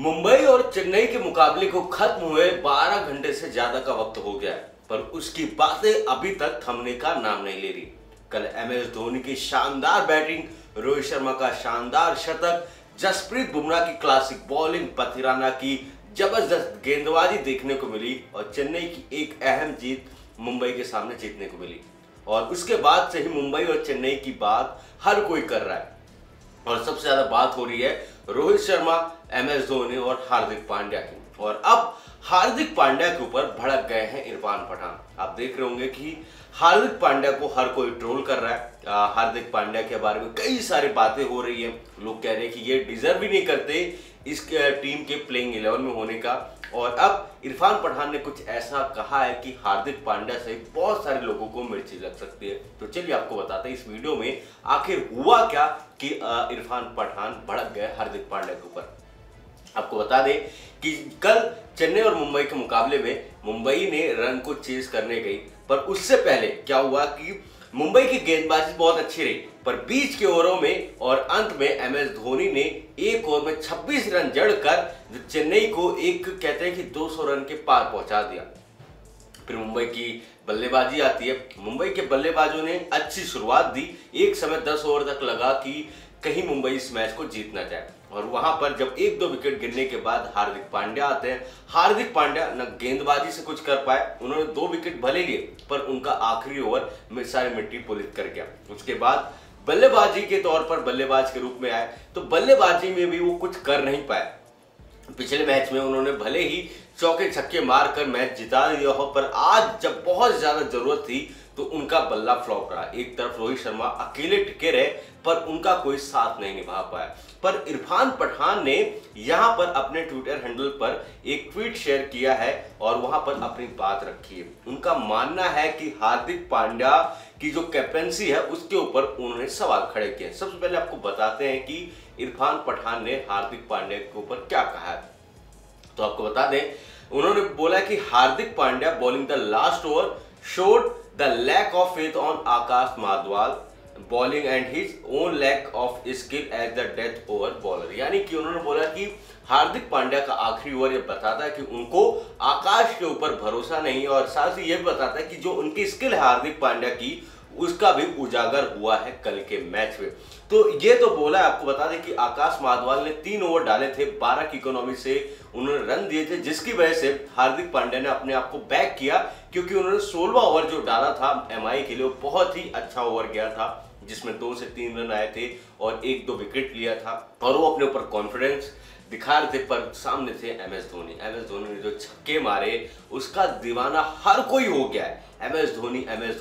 मुंबई और चेन्नई के मुकाबले को खत्म हुए 12 घंटे से ज्यादा का वक्त हो गया है, पर उसकी बातें अभी तक थमने का नाम नहीं ले रही। कल एमएस धोनी की शानदार बैटिंग, रोहित शर्मा का शानदार शतक, जसप्रीत बुमराह की क्लासिक बॉलिंग, पथिराना की जबरदस्त गेंदबाजी देखने को मिली और चेन्नई की एक अहम जीत मुंबई के सामने जीतने को मिली। और उसके बाद से ही मुंबई और चेन्नई की बात हर कोई कर रहा है और सबसे ज्यादा बात हो रही है रोहित शर्मा, एमएस धोनी और हार्दिक पांड्या की। और अब हार्दिक पांड्या के ऊपर भड़क गए हैं इरफान पठान। आप देख रहे होंगे कि हार्दिक पांड्या को हर कोई ट्रोल कर रहा है। हार्दिक पांड्या के बारे में कई सारी बातें हो रही है। लोग कह रहे हैं कि ये डिजर्व ही नहीं करते इस टीम के प्लेइंग 11 में होने का। और अब इरफान पठान ने कुछ ऐसा कहा है कि हार्दिक पांड्या से बहुत सारे लोगों को मिर्ची लग सकती है। तो चलिए आपको बताते हैं इस वीडियो में आखिर हुआ क्या कि इरफान पठान भड़क गए हार्दिक पांड्या के ऊपर। आपको बता दें कि कल चेन्नई और मुंबई के मुकाबले में मुंबई ने रन को चेज करने गई, पर उससे पहले क्या हुआ कि मुंबई की गेंदबाजी बहुत अच्छी रही, पर बीच के ओवरों में और अंत में एमएस धोनी ने एक ओवर में 26 रन जड़कर चेन्नई को एक कहते हैं कि 200 रन के पार पहुंचा दिया। फिर मुंबई की बल्लेबाजी आती है। मुंबई के बल्लेबाजों ने अच्छी शुरुआत दी। एक समय 10 ओवर तक लगा कि कहीं मुंबई इस मैच को जीतना चाहे, और वहां पर जब 1-2 विकेट गिरने के बाद हार्दिक पांड्या आते हैं। हार्दिक पांड्या न गेंदबाजी से कुछ कर पाए, उन्होंने 2 विकेट भले लिए, पर उनका आखिरी ओवर में सारी मिट्टी पुलित कर गया। उसके बाद बल्लेबाजी के तौर पर बल्लेबाज के रूप में आए, तो बल्लेबाजी में भी वो कुछ कर नहीं पाए। पिछले मैच में उन्होंने भले ही चौके छक्के मारकर मैच जिता दिया हो, पर आज जब बहुत ज्यादा जरूरत थी तो उनका बल्ला फ्लॉप रहा। एक तरफ रोहित शर्मा अकेले टिके रहे, पर उनका कोई साथ नहीं निभा पाया। पर इरफान पठान ने यहां पर अपने ट्विटर हैंडल पर एक ट्वीट शेयर किया है और वहां पर अपनी बात रखी है। उनका मानना है कि हार्दिक पांड्या की जो कैप्टनसी है उसके ऊपर उन्होंने सवाल खड़े किए। सबसे पहले आपको बताते हैं कि इरफान पठान ने हार्दिक पांड्या के ऊपर क्या कहा है। तो आपको बता दें, उन्होंने बोला कि Hardik Pandya bowling the last over showed the lack of faith on Akash Madwal bowling and his own lack of skill as the death over bowler। यानी कि उन्होंने बोला कि हार्दिक पांड्या का आखिरी ओवर ये बताता है कि उनको आकाश के ऊपर भरोसा नहीं है, और साथ ही ये भी बताता है कि जो उनकी स्किल है हार्दिक पांड्या की, उसका भी उजागर हुआ है कल के मैच में। तो ये तो बोला है। आपको बता दें कि आकाश माधवाल ने 3 ओवर डाले थे, 12 की इकोनॉमी से उन्होंने रन दिए थे, जिसकी वजह से हार्दिक पांड्या ने अपने आप को बैक किया, क्योंकि उन्होंने 16वां ओवर जो डाला था एमआई के लिए बहुत ही अच्छा ओवर गया था, जिसमें 2 से 3 रन आए थे और 1-2 विकेट लिया था, और वो अपने ऊपर कॉन्फिडेंस दिखा रहे थे। पर सामने थे एमएस धोनी। एमएस धोनी ने जो छक्के मारे उसका दीवाना हर कोई हो गया है। एमएस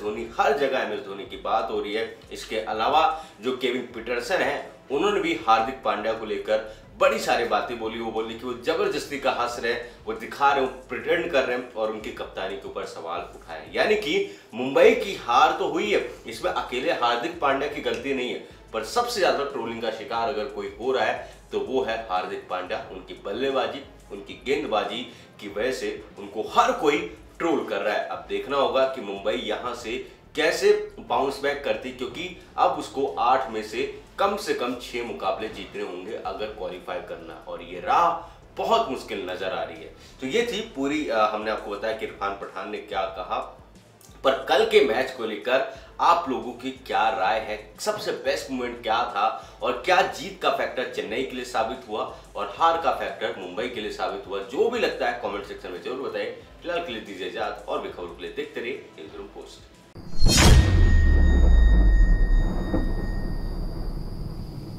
धोनी हर जगह एमएस धोनी की बात हो रही है। इसके अलावा जो केविन पीटरसन है, उन्होंने भी हार्दिक पांड्या को लेकर बड़ी सारी बातें बोली। वो बोली कि वो जबरदस्ती का हंस रहे, वो दिखा रहे, प्रिटेंड कर रहे हैं, और उनकी कप्तानी के ऊपर सवाल उठाए। यानी कि मुंबई की हार तो हुई है, इसमें अकेले हार्दिक पांड्या की गलती नहीं है, पर सबसे ज्यादा ट्रोलिंग का शिकार अगर कोई हो रहा है तो वो है हार्दिक पांड्या। उनकी बल्लेबाजी, उनकी गेंदबाजी की वजह से उनको हर कोई ट्रोल कर रहा है। अब देखना होगा कि मुंबई यहां से कैसे बाउंस बैक करती, क्योंकि अब उसको 8 में से कम 6 मुकाबले जीतने होंगे अगर क्वालिफाई करना, और ये राह बहुत मुश्किल नजर आ रही है। तो ये थी पूरी हमने आपको बताया कि इरफान पठान ने क्या कहा। पर कल के मैच को लेकर आप लोगों की क्या राय है? सबसे बेस्ट मोमेंट क्या था, और क्या जीत का फैक्टर चेन्नई के लिए साबित हुआ और हार का फैक्टर मुंबई के लिए साबित हुआ? जो भी लगता है कमेंट सेक्शन में जरूर बताएं। फिलहाल के लिए दीजिए इजाजत, और भी खबरों के लिए देखते रहिए न्यूज़ रूम पोस्ट।